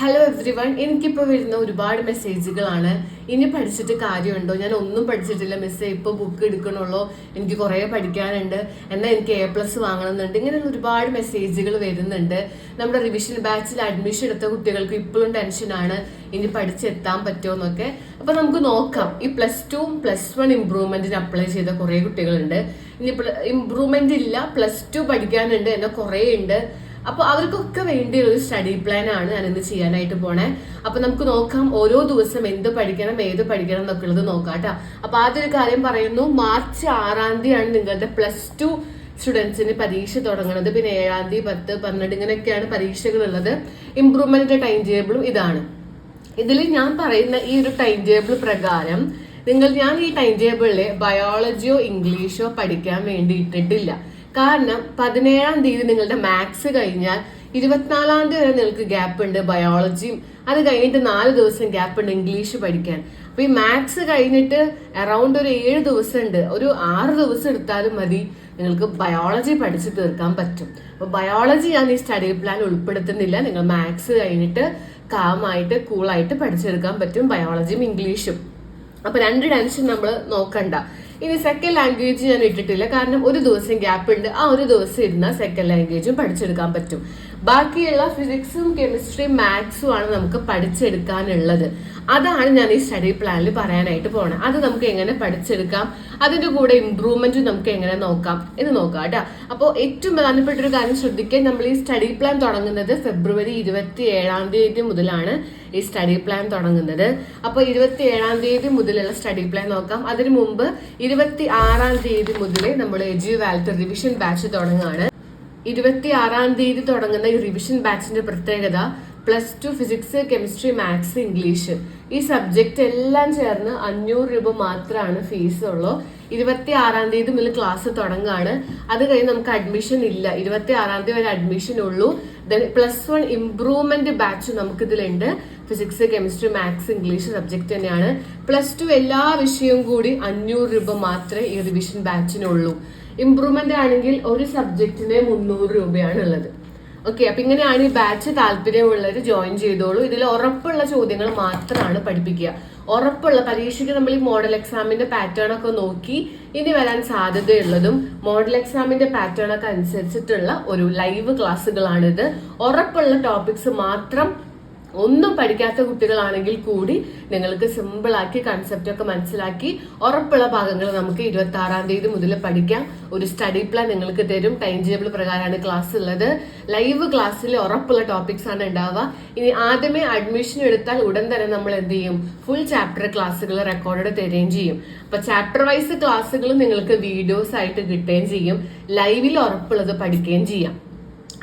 Hello every one. എനിക്കിപ്പോൾ വരുന്ന ഒരുപാട് മെസ്സേജുകളാണ്. ഇനി പഠിച്ചിട്ട് കാര്യമുണ്ടോ, ഞാൻ ഒന്നും പഠിച്ചിട്ടില്ല മിസ്സേ, ഇപ്പോൾ ബുക്ക് എടുക്കണുള്ളൂ, എനിക്ക് കുറേ പഠിക്കാനുണ്ട്, എന്നാൽ എനിക്ക് A+ വാങ്ങണമെന്നുണ്ട്, ഇങ്ങനെ ഒരുപാട് മെസ്സേജുകൾ വരുന്നുണ്ട്. നമ്മുടെ റിവിഷൻ ബാച്ചിൽ അഡ്മിഷൻ എടുത്ത കുട്ടികൾക്ക് ഇപ്പോഴും ടെൻഷനാണ്, ഇനി പഠിച്ചെത്താൻ പറ്റുമോ എന്നൊക്കെ. അപ്പൊ നമുക്ക് നോക്കാം. ഈ +2 +1 ഇംപ്രൂവ്മെന്റിന് അപ്ലൈ ചെയ്ത കുറേ കുട്ടികളുണ്ട്. ഇനി ഇംപ്രൂവ്മെന്റ് ഇല്ല, +2 പഠിക്കാനുണ്ട്, എന്നാൽ കുറേ ഉണ്ട്. അപ്പൊ അവർക്കൊക്കെ വേണ്ടി ഒരു സ്റ്റഡി പ്ലാൻ ആണ് ഞാൻ ഇന്ന് ചെയ്യാനായിട്ട് പോണേ. അപ്പൊ നമുക്ക് നോക്കാം ഓരോ ദിവസം എന്ത് പഠിക്കണം, ഏത് പഠിക്കണം എന്നൊക്കെ ഉള്ളത് നോക്കാം കേട്ടോ. അപ്പൊ ആദ്യൊരു കാര്യം പറയുന്നു, മാർച്ച് 6-ാം തീയതിയാണ് നിങ്ങളുടെ +2 സ്റ്റുഡൻസിന് പരീക്ഷ തുടങ്ങുന്നത്. പിന്നെ 7-ാം തീയതി 10, 12 ഇങ്ങനെയൊക്കെയാണ് പരീക്ഷകൾ ഉള്ളത്. ഇംപ്രൂവ്മെന്റിന്റെ ടൈം ടേബിളും ഇതാണ്. ഇതിൽ ഞാൻ പറയുന്ന ഈ ഒരു ടൈം ടേബിൾ പ്രകാരം ഞാൻ ഈ ടൈം ടേബിളിൽ ബയോളജിയോ ഇംഗ്ലീഷോ പഠിക്കാൻ വേണ്ടി ഇട്ടിട്ടില്ല. കാരണം 17-ാം തീയതി നിങ്ങളുടെ മാത്സ് കഴിഞ്ഞാൽ 24-ാം തീയതി വരെ നിങ്ങൾക്ക് ഗ്യാപ്പ് ഉണ്ട് ബയോളജിയും, അത് കഴിഞ്ഞിട്ട് 4 ദിവസം ഗ്യാപ്പ് ഉണ്ട് ഇംഗ്ലീഷ് പഠിക്കാൻ. അപ്പൊ ഈ മാത്സ് കഴിഞ്ഞിട്ട് അറൌണ്ട് ഒരു 7 ദിവസം ഉണ്ട്. ഒരു 6 ദിവസം എടുത്താലും മതി നിങ്ങൾക്ക് ബയോളജി പഠിച്ചു തീർക്കാൻ പറ്റും. അപ്പൊ ബയോളജി ഞാൻ ഈ സ്റ്റഡി പ്ലാൻ ഉൾപ്പെടുത്തുന്നില്ല. നിങ്ങൾ മാത്സ് കഴിഞ്ഞിട്ട് കാമായിട്ട് കൂളായിട്ട് പഠിച്ചെടുക്കാൻ പറ്റും ബയോളജിയും ഇംഗ്ലീഷും. അപ്പൊ 2 ടെൻഷൻ നമ്മൾ നോക്കണ്ട. ഇനി സെക്കൻഡ് ലാംഗ്വേജ് ഞാൻ ഇട്ടിട്ടില്ല, കാരണം ഒരു ദിവസം ഗ്യാപ്പ് ഉണ്ട്. ആ ഒരു ദിവസം ഇരുന്നാൽ സെക്കൻഡ് ലാംഗ്വേജും പഠിച്ചെടുക്കാൻ പറ്റും. ബാക്കിയുള്ള ഫിസിക്സും കെമിസ്ട്രിയും മാത്സും ആണ് നമുക്ക് പഠിച്ചെടുക്കാനുള്ളത്. അതാണ് ഞാൻ ഈ സ്റ്റഡി പ്ലാനിൽ പറയാനായിട്ട് പോണത്. അത് നമുക്ക് എങ്ങനെ പഠിച്ചെടുക്കാം, അതിന്റെ കൂടെ ഇംപ്രൂവ്മെന്റ് നമുക്ക് എങ്ങനെ നോക്കാം എന്ന് നോക്കാം കേട്ടോ. അപ്പോൾ ഏറ്റവും പ്രധാനപ്പെട്ട ഒരു കാര്യം ശ്രദ്ധിക്കാൻ, നമ്മൾ ഈ സ്റ്റഡി പ്ലാൻ തുടങ്ങുന്നത് ഫെബ്രുവരി 27-ാം തീയതി മുതലാണ് ഈ സ്റ്റഡി പ്ലാൻ തുടങ്ങുന്നത്. അപ്പോൾ 27-ാം തീയതി മുതലുള്ള സ്റ്റഡി പ്ലാൻ നോക്കാം. അതിനു മുമ്പ് 26-ാം തീയതി മുതൽ നമ്മൾ എഡ്യൂവാൽറ്റ് റിവിഷൻ ബാച്ച് തുടങ്ങുകയാണ്. 26-ാം തീയതി തുടങ്ങുന്ന ഈ റിവിഷൻ ബാച്ചിന്റെ പ്രത്യേകത +2 ഫിസിക്സ്, കെമിസ്ട്രി, മാത്സ്, ഇംഗ്ലീഷ് ഈ സബ്ജക്റ്റ് എല്ലാം ചേർന്ന് 500 രൂപ മാത്രമാണ് ഫീസ് ഉള്ളൂ. 26-ാം തീയതി മുതൽ ക്ലാസ് തുടങ്ങുകയാണ്. അത് കഴിഞ്ഞ് നമുക്ക് അഡ്മിഷൻ ഇല്ല, 26-ാം തീയതി വരെ അഡ്മിഷൻ ഉള്ളൂ. ദെൻ +1 ഇംപ്രൂവ്മെന്റ് ബാച്ച് നമുക്ക് ഇതിലുണ്ട്. Physics, chemistry, maths, English subject തന്നെയാണ്. +2 എല്ലാ വിഷയവും കൂടി 500 രൂപ മാത്രമേ ഈ റിവിഷൻ ബാച്ചിനുള്ളൂ. ഇംപ്രൂവ്മെന്റ് ആണെങ്കിൽ ഒരു സബ്ജക്റ്റിന് 300 രൂപയാണ് ഉള്ളത്. ഓക്കെ, അപ്പൊ ഇങ്ങനെയാണ് ഈ ബാച്ച്. താല്പര്യമുള്ളവർ ജോയിൻ ചെയ്തോളൂ. ഇതിൽ ഉറപ്പുള്ള ചോദ്യങ്ങൾ മാത്രമാണ് പഠിപ്പിക്കുക. ഉറപ്പുള്ള പരീക്ഷയ്ക്ക് നമ്മൾ ഈ മോഡൽ എക്സാമിന്റെ പാറ്റേൺ ഒക്കെ നോക്കി ഇനി വരാൻ സാധ്യതയുള്ളതും മോഡൽ എക്സാമിന്റെ പാറ്റേൺ ഒക്കെ അനുസരിച്ചിട്ടുള്ള ഒരു ലൈവ് ക്ലാസ്സുകളാണിത്. ഉറപ്പുള്ള ടോപ്പിക്സ് മാത്രം. ഒന്നും പഠിക്കാത്ത കുട്ടികളാണെങ്കിൽ കൂടി നിങ്ങൾക്ക് സിമ്പിളാക്കി കൺസെപ്റ്റ് ഒക്കെ മനസ്സിലാക്കി ഉറപ്പുള്ള ഭാഗങ്ങൾ നമുക്ക് 26-ാം തീയതി മുതൽ പഠിക്കാം. ഒരു സ്റ്റഡി പ്ലാൻ നിങ്ങൾക്ക് തരും. ടൈം ടേബിൾ പ്രകാരമാണ് ക്ലാസ് ഉള്ളത്. ലൈവ് ക്ലാസ്സിൽ ഉറപ്പുള്ള ടോപ്പിക്സ് ആണ് ഉണ്ടാവുക. ഇനി ആദ്യമേ അഡ്മിഷൻ എടുത്താൽ ഉടൻ തന്നെ നമ്മൾ എന്ത് ചെയ്യും, ഫുൾ ചാപ്റ്റർ ക്ലാസ്സുകൾ റെക്കോർഡ് തരുകയും ചെയ്യും. അപ്പൊ ചാപ്റ്റർ വൈസ് ക്ലാസ്സുകൾ നിങ്ങൾക്ക് വീഡിയോസ് ആയിട്ട് കിട്ടുകയും ചെയ്യും. ലൈവിൽ ഉറപ്പുള്ളത് പഠിക്കുകയും ചെയ്യാം.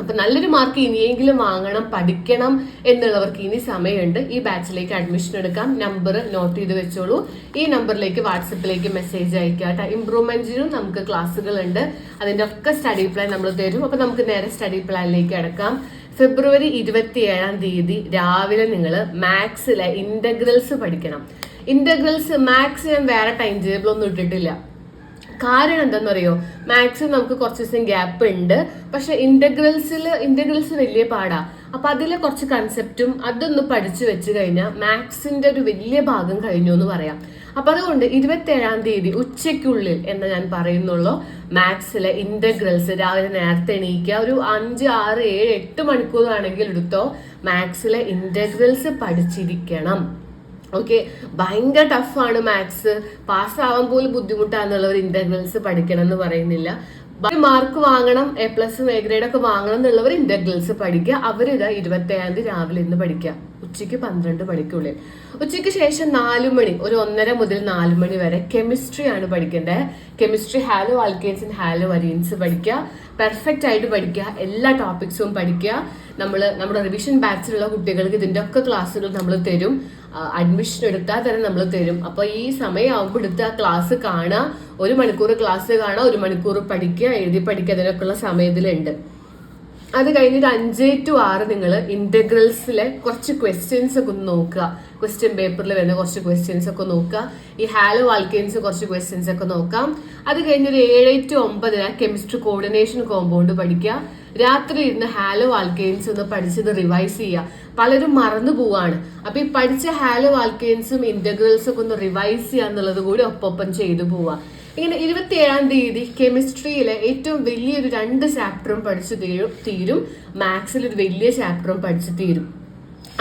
അപ്പൊ നല്ലൊരു മാർക്ക് ഇനിയെങ്കിലും വാങ്ങണം, പഠിക്കണം എന്നുള്ളവർക്ക് ഇനി സമയമുണ്ട്. ഈ ബാച്ചിലേക്ക് അഡ്മിഷൻ എടുക്കാം. നമ്പർ നോട്ട് ചെയ്ത് വെച്ചോളൂ. ഈ നമ്പറിലേക്ക് വാട്സപ്പിലേക്ക് മെസ്സേജ് അയക്കാം. ഇംപ്രൂവ്മെന്റിനും നമുക്ക് ക്ലാസ്സുകൾ ഉണ്ട്. അതിന്റെ ഒക്കെ സ്റ്റഡി പ്ലാൻ നമ്മൾ തരും. അപ്പൊ നമുക്ക് നേരെ സ്റ്റഡി പ്ലാനിലേക്ക് അടക്കാം. ഫെബ്രുവരി 27-ാം തീയതി രാവിലെ നിങ്ങൾ മാത്സിലെ ഇന്റഗ്രൽസ് പഠിക്കണം. ഇന്റഗ്രൽസ് മാത്സ് ഞാൻ വേറെ ടൈം ടേബിൾ ഒന്നും ഇട്ടിട്ടില്ല. കാരണം എന്താണെന്നറിയോ, മാത്സിൽ നമുക്ക് കുറച്ച് ദിവസം ഗ്യാപ്പ് ഉണ്ട്. പക്ഷെ ഇന്റഗ്രൽസ് വലിയ പാടാ. അപ്പൊ അതിലെ കുറച്ച് കൺസെപ്റ്റും അതൊന്ന് പഠിച്ചു വെച്ച് കഴിഞ്ഞാൽ മാത്സിന്റെ ഒരു വലിയ ഭാഗം കഴിഞ്ഞു എന്ന് പറയാം. അപ്പൊ അതുകൊണ്ട് 27-ാം തീയതി ഉച്ചയ്ക്കുള്ളിൽ എന്ന് ഞാൻ പറയുന്നുള്ളൂ, മാത്സിലെ ഇന്റഗ്രൽസ് രാവിലെ നേരത്തെ എണീക്കുക. ഒരു 5, 6, 7, 8 മണിക്കൂറാണെങ്കിൽ എടുത്തോ. മാത്സിലെ ഇന്റഗ്രൽസ് പഠിച്ചിരിക്കണം. ഓക്കെ, ഭയങ്കര ടഫാണ് മാത്സ്, പാസ്സാവാൻ പോലും ബുദ്ധിമുട്ടാന്നുള്ളവർ ഇന്റഗ്രൽസ് പഠിക്കണം എന്ന് പറയുന്നില്ല. മാർക്ക് വാങ്ങണം, A+ A ഗ്രേഡ് ഒക്കെ വാങ്ങണം എന്നുള്ളവർ ഇന്റഗ്രൽസ് പഠിക്കുക. അവരിതാ 27-ാം തീയതി രാവിലെ ഇന്ന് പഠിക്കുക. ഉച്ചയ്ക്ക് 12 മണിക്കുള്ളിൽ. ഉച്ചയ്ക്ക് ശേഷം 4 മണി, ഒരു 1:30 മുതൽ 4 മണി വരെ കെമിസ്ട്രി ആണ് പഠിക്കേണ്ടത്. Chemistry halo alkanes and halo arenes പഠിക്കുക. പെർഫെക്റ്റ് ആയിട്ട് പഠിക്കുക. എല്ലാ ടോപ്പിക്സും പഠിക്കുക. നമ്മുടെ റിവിഷൻ ബാച്ചിലുള്ള കുട്ടികൾക്ക് ഇതിന്റെ ഒക്കെ ക്ലാസ്സുകൾ നമ്മൾ തരും. അഡ്മിഷൻ എടുത്താൽ തന്നെ നമ്മൾ തരും. അപ്പൊ ഈ സമയമാകുമ്പോൾ എടുത്ത് ആ ക്ലാസ് കാണുക. 1 മണിക്കൂർ ക്ലാസ് കാണുക, 1 മണിക്കൂർ പഠിക്കുക, എഴുതി പഠിക്കുക. അതിനൊക്കെയുള്ള സമയത്തിലുണ്ട്. അത് കഴിഞ്ഞിട്ട് 5 to 6 നിങ്ങൾ ഇന്റഗ്രൽസിലെ കുറച്ച് ക്വസ്റ്റ്യൻസ് ഒക്കെ ഒന്ന് നോക്കുക. ക്വസ്റ്റ്യൻ പേപ്പറിൽ വരുന്ന കുറച്ച് ക്വസ്റ്റ്യൻസ് ഒക്കെ നോക്കുക. ഈ ഹാലോ ആൽക്കെയിൻസ് കുറച്ച് ക്വസ്റ്റ്യൻസ് ഒക്കെ നോക്കാം. അത് കഴിഞ്ഞൊരു 7 to 9 കെമിസ്ട്രി കോർഡിനേഷൻ കോമ്പൗണ്ട് പഠിക്കുക. രാത്രി ഇരുന്ന് ഹാലോ ആൽക്കെയിൻസ് ഒന്ന് പഠിച്ചത് റിവൈസ് ചെയ്യുക. പലരും മറന്നു പോവാണ്. അപ്പൊ ഈ പഠിച്ച ഹാലോ ആൽക്കെയിൻസും ഇന്റഗ്രൽസും ഒക്കെ ഒന്ന് റിവൈസ് ചെയ്യുക എന്നുള്ളത് കൂടി ഒപ്പം ചെയ്തു പോവുക. ഇങ്ങനെ 27-ാം തീയതി കെമിസ്ട്രിയിലെ ഏറ്റവും വലിയൊരു 2 ചാപ്റ്ററും പഠിച്ചു തീരും. മാത്സിൽ ഒരു വലിയ ചാപ്റ്ററും പഠിച്ചു തീരും.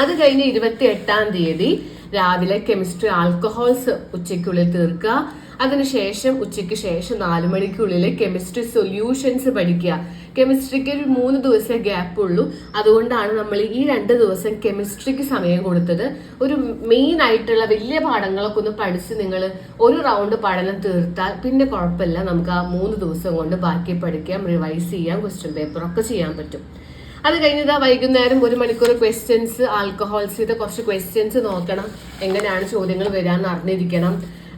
അത് കഴിഞ്ഞ് 28-ാം തീയതി രാവിലെ കെമിസ്ട്രി ആൽക്കഹോൾസ് ഉച്ചയ്ക്കുള്ളിൽ തീർക്കുക. അതിനുശേഷം ഉച്ചയ്ക്ക് ശേഷം 4 മണിക്കുള്ളിൽ കെമിസ്ട്രി സൊല്യൂഷൻസ് പഠിക്കുക. കെമിസ്ട്രിക്ക് ഒരു 3 ദിവസമേ ഗ്യാപ്പ് ഉള്ളൂ. അതുകൊണ്ടാണ് നമ്മൾ ഈ 2 ദിവസം കെമിസ്ട്രിക്ക് സമയം കൊടുത്തത്. ഒരു മെയിൻ ആയിട്ടുള്ള വലിയ പാഠങ്ങളൊക്കെ ഒന്ന് പഠിച്ച് നിങ്ങൾ ഒരു റൗണ്ട് പഠനം തീർത്താൽ പിന്നെ കുഴപ്പമില്ല. നമുക്ക് ആ 3 ദിവസം കൊണ്ട് ബാക്കി പഠിക്കാം, റിവൈസ് ചെയ്യാം, ക്വസ്റ്റ്യൻ പേപ്പർ ഒക്കെ ചെയ്യാൻ പറ്റും. അത് കഴിഞ്ഞതാ വൈകുന്നേരം 1 മണിക്കൂർ ക്വസ്റ്റ്യൻസ് ആൽക്കഹോൾസ് ചെയ്ത കുറച്ച് ക്വസ്റ്റ്യൻസ് നോക്കണം. എങ്ങനെയാണ് ചോദ്യങ്ങൾ വരാമെന്ന് അറിഞ്ഞിരിക്കണം.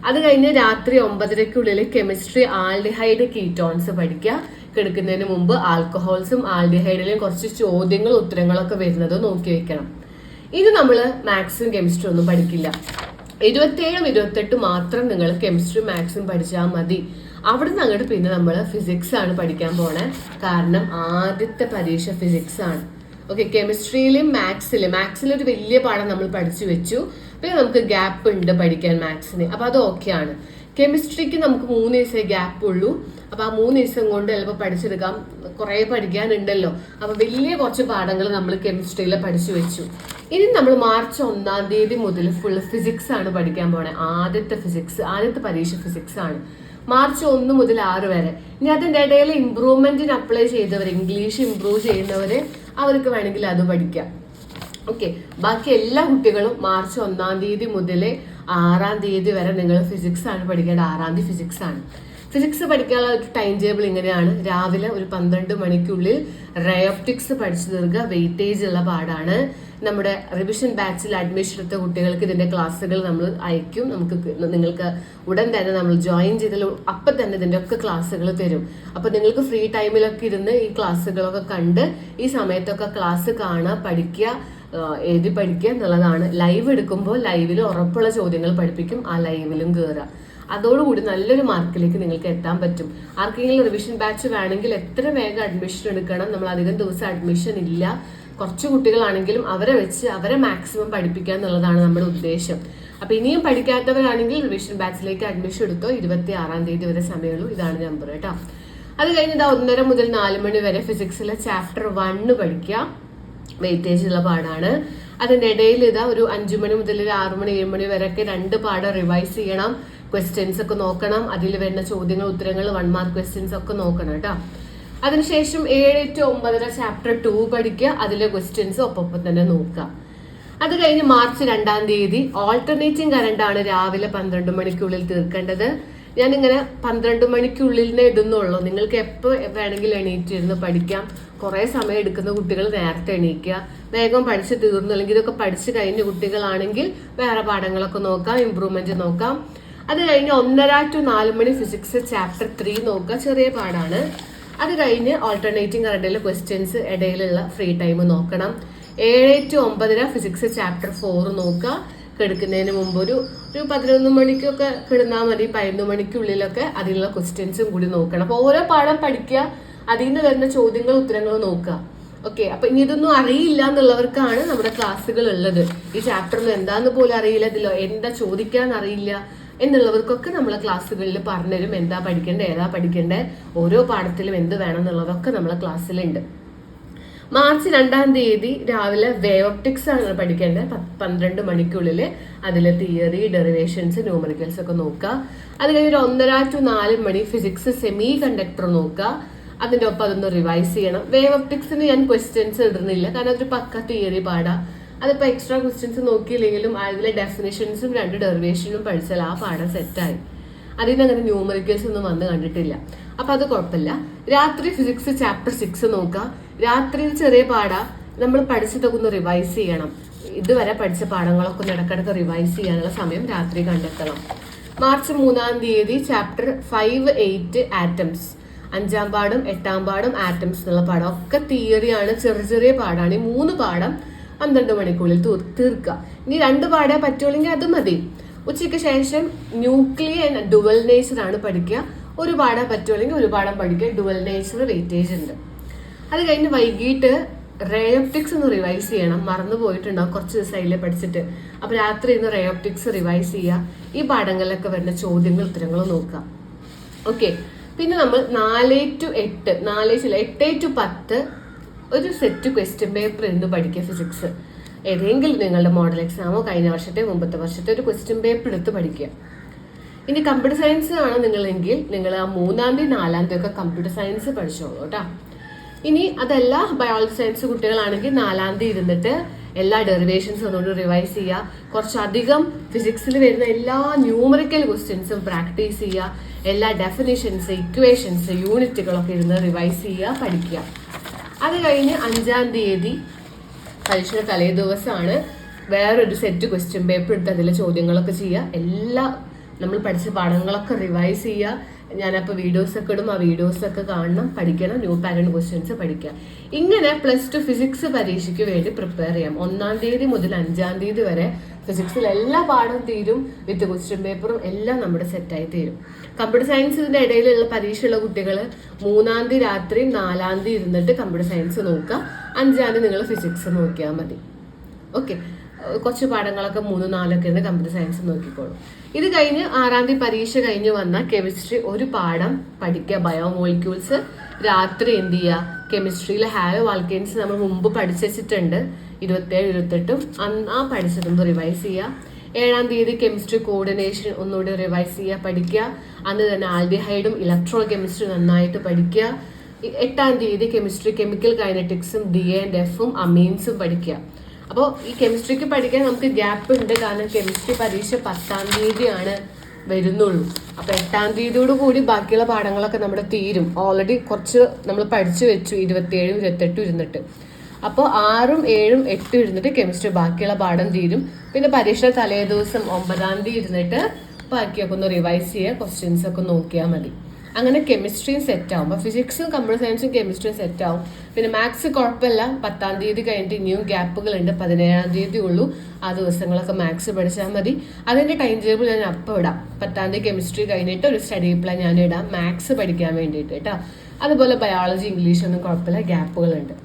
അത് കഴിഞ്ഞ് രാത്രി 9:30-ക്കുള്ളിൽ കെമിസ്ട്രി ആൽഡിഹൈഡ് കീറ്റോൺസ് പഠിക്കുക. കിടക്കുന്നതിന് മുമ്പ് ആൽക്കഹോൾസും ആൽഡിഹൈഡിലും കുറച്ച് ചോദ്യങ്ങളും ഉത്തരങ്ങളൊക്കെ വരുന്നത് നോക്കി വെക്കണം. ഇത് നമ്മൾ മാത്സും കെമിസ്ട്രി ഒന്നും പഠിക്കില്ല. 27-ഉം 28-ഉം മാത്രം നിങ്ങൾ കെമിസ്ട്രി മാത്സും പഠിച്ചാൽ മതി. അവിടുന്ന് അങ്ങോട്ട് പിന്നെ നമ്മൾ ഫിസിക്സ് ആണ് പഠിക്കാൻ പോണേ. കാരണം ആദ്യത്തെ പരീക്ഷ ഫിസിക്സ് ആണ്. ഓക്കെ, കെമിസ്ട്രിയിലും മാത്സിലൊരു വലിയ പാഠം നമ്മൾ പഠിച്ചു വെച്ചു. പിന്നെ നമുക്ക് ഗ്യാപ്പ് ഉണ്ട് പഠിക്കാൻ മാത്സിന്. അപ്പൊ അത് ഓക്കെയാണ്. കെമിസ്ട്രിക്ക് നമുക്ക് 3 ദിവസമേ ഗ്യാപ്പ് ഉള്ളൂ. അപ്പൊ ആ 3 ദിവസം കൊണ്ട് ചിലപ്പോൾ പഠിച്ചെടുക്കാം. കുറെ പഠിക്കാനുണ്ടല്ലോ. അപ്പൊ വലിയ കുറച്ച് പാഠങ്ങൾ നമ്മൾ കെമിസ്ട്രിയിൽ പഠിച്ചു വെച്ചു. ഇനി നമ്മൾ മാർച്ച് 1-ാം തീയതി മുതൽ ഫുൾ ഫിസിക്സ് ആണ് പഠിക്കാൻ പോണേ. ആദ്യത്തെ പരീക്ഷ ഫിസിക്സ് ആണ്. മാർച്ച് 1 മുതൽ 6 വരെ. ഇനി അതിൻ്റെ ഇടയിൽ ഇംപ്രൂവ്മെന്റിന് അപ്ലൈ ചെയ്തവർ, ഇംഗ്ലീഷ് ഇംപ്രൂവ് ചെയ്യുന്നവര്, അവർക്ക് വേണമെങ്കിൽ അത് പഠിക്കാം. ഓക്കെ, ബാക്കി എല്ലാ കുട്ടികളും മാർച്ച് 1-ാം തീയതി മുതൽ 6-ാം തീയതി വരെ നിങ്ങൾ ഫിസിക്സ് ആണ് പഠിക്കേണ്ടത്. 6-ാം തീയതി ഫിസിക്സ് ആണ്. ഫിസിക്സ് പഠിക്കാനുള്ള ഒരു ടൈം ടേബിൾ ഇങ്ങനെയാണ്. രാവിലെ ഒരു 12 മണിക്കുള്ളിൽ റയോപ്റ്റിക്സ് പഠിച്ചു തീർക്കുക. വെയിറ്റേജ് ഉള്ള പാടാണ്. നമ്മുടെ റിവിഷൻ ബാച്ചിൽ അഡ്മിഷൻ എടുത്ത കുട്ടികൾക്ക് ഇതിന്റെ ക്ലാസ്സുകൾ നമ്മൾ അയക്കും. നിങ്ങൾക്ക് ഉടൻ തന്നെ നമ്മൾ ജോയിൻ ചെയ്താൽ അപ്പം തന്നെ ഇതിന്റെ ഒക്കെ ക്ലാസ്സുകൾ തരും. അപ്പൊ നിങ്ങൾക്ക് ഫ്രീ ടൈമിലൊക്കെ ഇരുന്ന് ഈ ക്ലാസ്സുകളൊക്കെ കണ്ട് ഈ സമയത്തൊക്കെ ക്ലാസ് കാണുക, പഠിക്കുക, എഴുതി പഠിക്കുക എന്നുള്ളതാണ്. ലൈവ് എടുക്കുമ്പോൾ ലൈവിൽ ഉറപ്പുള്ള ചോദ്യങ്ങൾ പഠിപ്പിക്കും. ആ ലൈവിലും കയറുക. അതോടുകൂടി നല്ലൊരു മാർക്കിലേക്ക് നിങ്ങൾക്ക് എത്താൻ പറ്റും. ആർക്കെങ്കിലും റിവിഷൻ ബാച്ച് വേണമെങ്കിൽ എത്ര വേഗം അഡ്മിഷൻ എടുക്കണം. നമ്മൾ അധികം ദിവസം അഡ്മിഷൻ ഇല്ല. കുറച്ച് കുട്ടികളാണെങ്കിലും അവരെ മാക്സിമം പഠിപ്പിക്കുക എന്നുള്ളതാണ് നമ്മുടെ ഉദ്ദേശം. അപ്പൊ ഇനിയും പഠിക്കാത്തവരാണെങ്കിൽ റിവിഷൻ ബാച്ചിലേക്ക് അഡ്മിഷൻ എടുത്തോ. 26-ാം തീയതി വരെ സമയമുള്ളൂ. ഇതാണ് നമ്പർ കേട്ടോ. അത് കഴിഞ്ഞ് 1:30 മുതൽ 4 മണി വരെ ഫിസിക്സിലെ ചാപ്റ്റർ 1 പഠിക്കുക. വെയിറ്റേജ് ഉള്ള പാടാണ്. അതിന്റെ ഇടയിൽ ഒരു 5 മണി മുതൽ 6 മണി 7 മണി വരെയൊക്കെ 2 പാഠം റിവൈസ് ചെയ്യണം. ക്വസ്റ്റ്യൻസ് ഒക്കെ നോക്കണം. അതിൽ വരുന്ന ചോദ്യങ്ങൾ ഉത്തരങ്ങൾ 1 മാർക്ക് ക്വസ്റ്റ്യൻസ് ഒക്കെ നോക്കണം കേട്ടോ. അതിനുശേഷം 7 to 9 ചാപ്റ്റർ 2 പഠിക്കുക. അതിലെ ക്വസ്റ്റ്യൻസ് ഒപ്പം തന്നെ നോക്കുക. അത് കഴിഞ്ഞ് മാർച്ച് 2-ാം തീയതി ഓൾട്ടർനേറ്റിംഗ് കറണ്ട് ആണ് രാവിലെ 12 മണിക്കുള്ളിൽ തീർക്കേണ്ടത്. ഞാനിങ്ങനെ 12 മണിക്കുള്ളിൽ ഇടുന്നുള്ളൂ. നിങ്ങൾക്ക് എപ്പോൾ വേണമെങ്കിലും എണീറ്റിരുന്ന് പഠിക്കാം. കുറെ സമയം എടുക്കുന്ന കുട്ടികൾ നേരത്തെ എണീക്കുക. വേഗം പഠിച്ച് തീർന്നു. അല്ലെങ്കിൽ ഇതൊക്കെ പഠിച്ചു കഴിഞ്ഞ കുട്ടികളാണെങ്കിൽ വേറെ പാഠങ്ങളൊക്കെ നോക്കാം, ഇംപ്രൂവ്മെന്റ് നോക്കാം. അത് കഴിഞ്ഞ് 1:30 to 4 മണി ഫിസിക്സ് ചാപ്റ്റർ 3 നോക്കുക. ചെറിയ പാടാണ്. അത് കഴിഞ്ഞ് ഓൾട്ടർനേറ്റിംഗ് കറണ്ടിലെ ക്വസ്റ്റ്യൻസ് ഇടയിലുള്ള ഫ്രീ ടൈം നോക്കണം. 7 to 9 ഫിസിക്സ് ചാപ്റ്റർ 4 നോക്കുക. കിടക്കുന്നതിന് മുമ്പ് ഒരു 11 മണിക്കൊക്കെ കിടന്നാൽ മതി. 11 മണിക്കുള്ളിലൊക്കെ അതിലുള്ള ക്വസ്റ്റ്യൻസും കൂടി നോക്കണം. അപ്പൊ ഓരോ പാഠം പഠിക്കുക. അതിൽ നിന്ന് വരുന്ന ചോദ്യങ്ങളും ഉത്തരങ്ങളും നോക്കുക. ഓക്കെ, അപ്പൊ ഇനി ഇതൊന്നും അറിയില്ല എന്നുള്ളവർക്കാണ് നമ്മുടെ ക്ലാസ്സുകൾ ഉള്ളത്. ഈ ചാപ്റ്ററിൽ എന്താന്ന് പോലും അറിയില്ല, ഇതിലോ എന്താ ചോദിക്കാൻ അറിയില്ല എന്നുള്ളവർക്കൊക്കെ നമ്മളെ ക്ലാസ്സുകളിൽ പറഞ്ഞുതരും. എന്താ പഠിക്കേണ്ടത്, ഏതാ പഠിക്കേണ്ടത്, ഓരോ പാഠത്തിലും എന്ത് വേണം എന്നുള്ളതൊക്കെ നമ്മളെ ക്ലാസ്സിലുണ്ട്. മാർച്ച് 2-ാം തീയതി രാവിലെ വേവ് ഒപ്റ്റിക്സ് ആണ് പഠിക്കേണ്ടത്. 12 മണിക്കുള്ളിൽ അതിലെ തിയറി, ഡെറിവേഷൻസ്, ന്യൂമറിക്കൽസ് ഒക്കെ നോക്കുക. അത് കഴിഞ്ഞ് 1:30 to 4 മണി ഫിസിക്സ് സെമി കണ്ടക്ടർ നോക്കുക. അതിന്റെ ഒപ്പം അതൊന്ന് റിവൈസ് ചെയ്യണം. വേവ് ഒപ്റ്റിക്സിന് ഞാൻ ക്വസ്റ്റ്യൻസ് ഇടുന്നില്ല, കാരണം അതൊരു പക്ക തിയറി പാടാ. അതിപ്പോൾ എക്സ്ട്രാ ക്വസ്റ്റ്യൻസ് നോക്കിയില്ലെങ്കിലും അതിലെ ഡെഫിനേഷൻസും 2 ഡെറിവേഷനും പഠിച്ചാൽ ആ പാഠം സെറ്റായി. അതിന് അങ്ങനെ ന്യൂമറിക്കൽസ് ഒന്നും വന്ന് കണ്ടിട്ടില്ല. അപ്പൊ അത് കുഴപ്പമില്ല. രാത്രി ഫിസിക്സ് ചാപ്റ്റർ 6 നോക്കുക. രാത്രിയിൽ ചെറിയ പാടാ. നമ്മൾ പഠിച്ചതൊക്കെ ഒന്ന് റിവൈസ് ചെയ്യണം. ഇതുവരെ പഠിച്ച പാഠങ്ങളൊക്കെ ഒന്ന് ഇടക്കിടക്ക് റിവൈസ് ചെയ്യാനുള്ള സമയം രാത്രി കണ്ടെത്തണം. മാർച്ച് 3-ാം തീയതി ചാപ്റ്റർ 5, 8 ആറ്റംസ്. 5-ാം പാഠം 8-ാം പാഠം ആറ്റംസ് എന്നുള്ള പാഠം ഒക്കെ തിയറിയാണ്, ചെറിയ പാഠമാണ്. ഈ 3 പാഠം 12 മണിക്കൂറിൽ തീർക്കുക. ഇനി 2 പാഠേ പറ്റുള്ളെങ്കിൽ അത് മതി. ഉച്ചയ്ക്ക് ശേഷം ന്യൂക്ലിയർ ആൻഡ് ഡുവൽ നേച്ചർ ആണ് പഠിക്കുക. 1 പാഠം പറ്റുള്ളെങ്കിൽ 1 പാഠം പഠിക്കുക. ഡുവൽ നേച്ചർ വെയിറ്റേജ് ഉണ്ട്. അത് കഴിഞ്ഞ് വൈകിട്ട് റേയോപ്റ്റിക്സ് ഒന്ന് റിവൈസ് ചെയ്യണം. മറന്നു പോയിട്ടുണ്ടാവും, കുറച്ച് ദിവസമായില്ലേ പഠിച്ചിട്ട്. അപ്പൊ രാത്രി ഇന്ന് റേയോപ്റ്റിക്സ് റിവൈസ് ചെയ്യുക. ഈ പാഠങ്ങളിലൊക്കെ വരുന്ന ചോദ്യങ്ങൾ ഉത്തരങ്ങളും നോക്കുക. ഓക്കെ. പിന്നെ നമ്മൾ 4 to 8 8 to 10 ഒരു സെറ്റ് ക്വസ്റ്റ്യൻ പേപ്പർ ഇന്ന് പഠിക്കുക. ഫിസിക്സ് ഏതെങ്കിലും നിങ്ങളുടെ മോഡൽ എക്സാമോ കഴിഞ്ഞ വർഷത്തെ മുമ്പത്തെ വർഷത്തെ ഒരു ക്വസ്റ്റ്യൻ പേപ്പർ എടുത്ത് പഠിക്കുക. ഇനി കമ്പ്യൂട്ടർ സയൻസ് ആണ് നിങ്ങളെങ്കിൽ നിങ്ങൾ ആ 3-ാം തീയതി 4-ാം തീയതി ഒക്കെ കമ്പ്യൂട്ടർ സയൻസ് പഠിച്ചോളൂ കേട്ടോ. ഇനി അതല്ല ബയോളജി സയൻസ് കുട്ടികളാണെങ്കിൽ 4-ാം തീയതി ഇരുന്നിട്ട് എല്ലാ ഡെറിവേഷൻസും ഒന്നുകൊണ്ട് റിവൈസ് ചെയ്യുക. കുറച്ചധികം ഫിസിക്സിൽ വരുന്ന എല്ലാ ന്യൂമറിക്കൽ ക്വസ്റ്റ്യൻസും പ്രാക്ടീസ് ചെയ്യുക. എല്ലാ ഡെഫിനിഷൻസ്, ഇക്വേഷൻസ്, യൂണിറ്റുകളൊക്കെ ഇരുന്ന് റിവൈസ് ചെയ്യുക, പഠിക്കുക. അത് കഴിഞ്ഞ് 5-ാം തീയതി പരീക്ഷയുടെ തലേ ദിവസമാണ് വേറൊരു സെറ്റ് ക്വസ്റ്റ്യൻ പേപ്പർ എടുത്ത് അതിലെ ചോദ്യങ്ങളൊക്കെ ചെയ്യുക. എല്ലാ നമ്മൾ പഠിച്ച പാഠങ്ങളൊക്കെ റിവൈസ് ചെയ്യുക. ഞാനപ്പോൾ വീഡിയോസൊക്കെ ഇടും, ആ വീഡിയോസൊക്കെ കാണണം, പഠിക്കണം, ന്യൂ പാറ്റേൺ ക്വസ്റ്റ്യൻസ് പഠിക്കുക. ഇങ്ങനെ +2 ഫിസിക്സ് പരീക്ഷയ്ക്ക് വേണ്ടി പ്രിപ്പയർ ചെയ്യാം. 1-ാം തീയതി മുതൽ 5-ാം തീയതി വരെ ഫിസിക്സിൽ എല്ലാ പാഠവും തീരും, വിത്ത് ക്വസ്റ്റ്യൻ പേപ്പറും എല്ലാം നമ്മുടെ സെറ്റായി തീരും. കമ്പ്യൂട്ടർ സയൻസിന്റെ ഇടയിലുള്ള പരീക്ഷയുള്ള കുട്ടികൾ 3-ാം തീയതി രാത്രി 4-ാം തീയതി ഇരുന്നിട്ട് കമ്പ്യൂട്ടർ സയൻസ് നോക്കുക. 5-ാം തീയതി നിങ്ങൾ ഫിസിക്സ് നോക്കിയാൽ മതി. ഓക്കെ. കുറച്ച് പാഠങ്ങളൊക്കെ 3, 4 ഉണ്ട്, കമ്പ്യൂട്ടർ സയൻസ് നോക്കിക്കോളും. ഇത് കഴിഞ്ഞ് 6-ാം തീയതി പരീക്ഷ കഴിഞ്ഞ് വന്ന കെമിസ്ട്രി ഒരു പാഠം പഠിക്കുക, ബയോമോളിക്യൂൾസ്. രാത്രി എന്ത് ചെയ്യുക, കെമിസ്ട്രിയിലെ ഹാലോ ആൽക്കെയ്ൻസ് നമ്മൾ മുമ്പ് പഠിച്ചു വെച്ചിട്ടുണ്ട്, 27, 28 ആ പഠിച്ചതൊന്ന് റിവൈസ് ചെയ്യുക. 7-ാം തീയതി കെമിസ്ട്രി കോർഡിനേഷൻ ഒന്നുകൂടി റിവൈസ് ചെയ്യുക, പഠിക്കുക. അന്ന് തന്നെ ആൽഡിഹൈഡും ഇലക്ട്രോ കെമിസ്ട്രി നന്നായിട്ട് പഠിക്കുക. 8-ാം തീയതി കെമിസ്ട്രി കെമിക്കൽ കൈനറ്റിക്സും DA&Fഉം അമീൻസും പഠിക്കുക. അപ്പോൾ ഈ കെമിസ്ട്രിക്ക് പഠിക്കാൻ നമുക്ക് ഗ്യാപ്പ് ഉണ്ട്, കാരണം കെമിസ്ട്രി പരീക്ഷ 10-ാം തീയതിയാണ് വരുന്നുള്ളൂ. അപ്പോൾ 8-ാം തീയതിയോട് കൂടി ബാക്കിയുള്ള പാഠങ്ങളൊക്കെ നമ്മുടെ തീരും. ഓൾറെഡി കുറച്ച് നമ്മൾ പഠിച്ചു വെച്ചു, 27, 28 ഇരുന്നിട്ട്. അപ്പോൾ 6, 7, 8 ഇരുന്നിട്ട് കെമിസ്ട്രി ബാക്കിയുള്ള പാഠം തീരും. പിന്നെ പരീക്ഷ തലേ ദിവസം 9-ാം തീയതി ഇരുന്നിട്ട് ബാക്കിയൊക്കെ ഒന്ന് റിവൈസ് ചെയ്യുക, ക്വസ്റ്റ്യൻസ് ഒക്കെ നോക്കിയാൽ മതി. അങ്ങനെ കെമിസ്ട്രിയും സെറ്റ് ആവും. അപ്പോൾ ഫിസിക്സും കമ്പ്യൂട്ടർ സയൻസും കെമിസ്ട്രിയും സെറ്റ് ആവും. പിന്നെ മാത്സ് കുഴപ്പമില്ല, 10-ാം തീയതി കഴിഞ്ഞിട്ട് ഇനിയും ഗ്യാപ്പുകളുണ്ട്, 17-ാം തീയതി ഉള്ളൂ. ആ ദിവസങ്ങളൊക്കെ മാത്സ് പഠിച്ചാൽ മതി. അതിൻ്റെ ടൈം ടേബിൾ ഞാൻ അപ്പം ഇടാം. 10-ാം തീയതി കെമിസ്ട്രി കഴിഞ്ഞിട്ട് ഒരു സ്റ്റഡി പ്ലാൻ ഞാൻ ഇടാം മാത്സ് പഠിക്കാൻ വേണ്ടിയിട്ട് കേട്ടോ. അതുപോലെ ബയോളജി, ഇംഗ്ലീഷൊന്നും കുഴപ്പമില്ല, ഗ്യാപ്പുകളുണ്ട്.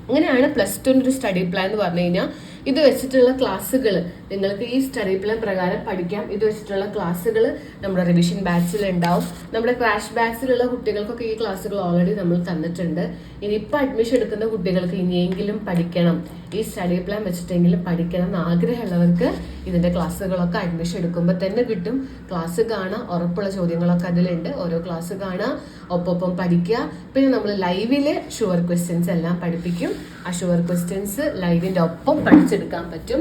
അങ്ങനെയാണ് +2 ഒരു സ്റ്റഡി പ്ലാൻ എന്ന് പറഞ്ഞു കഴിഞ്ഞാൽ. ഇത് വെച്ചിട്ടുള്ള ക്ലാസ്സുകൾ നിങ്ങൾക്ക് ഈ സ്റ്റഡി പ്ലാൻ പ്രകാരം പഠിക്കാം. ഇത് വെച്ചിട്ടുള്ള ക്ലാസ്സുകൾ നമ്മുടെ റിവിഷൻ ബാച്ചിൽ ഉണ്ടാവും. നമ്മുടെ ക്രാഷ് ബാച്ചിലുള്ള കുട്ടികൾക്കൊക്കെ ഈ ക്ലാസ്സുകൾ ഓൾറെഡി നമ്മൾ തന്നിട്ടുണ്ട്. ഇനിയിപ്പോൾ അഡ്മിഷൻ എടുക്കുന്ന കുട്ടികൾക്ക് ഇനിയെങ്കിലും പഠിക്കണം, ഈ സ്റ്റഡി പ്ലാൻ വെച്ചിട്ടെങ്കിലും പഠിക്കണം എന്ന് ആഗ്രഹമുള്ളവർക്ക് ഇതിൻ്റെ ക്ലാസ്സുകളൊക്കെ അഡ്മിഷൻ എടുക്കുമ്പോൾ തന്നെ കിട്ടും. ക്ലാസ് കാണാം, ഉറപ്പുള്ള ചോദ്യങ്ങളൊക്കെ അതിലുണ്ട്. ഓരോ ക്ലാസ് കാണാം, ഒപ്പം പഠിക്കുക. പിന്നെ നമ്മൾ ലൈവില് ഷുവർ ക്വസ്റ്റ്യൻസ് എല്ലാം പഠിപ്പിക്കും. ആ ഷുവർ ക്വസ്റ്റ്യൻസ് ലൈവിൻ്റെ ഒപ്പം പഠിച്ചെടുക്കാൻ പറ്റും.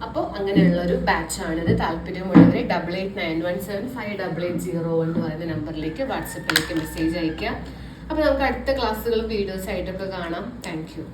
അപ്പോൾ അങ്ങനെയുള്ള ഒരു ബാച്ചാണിത്. താല്പര്യമുള്ളവരെ 8891758801 എന്ന് പറയുന്ന നമ്പറിലേക്ക് വാട്സപ്പിലേക്ക് മെസ്സേജ് അയക്കുക. അപ്പോൾ നമുക്ക് അടുത്ത ക്ലാസ്സുകളും വീഡിയോസ് ആയിട്ടൊക്കെ കാണാം. Thank you.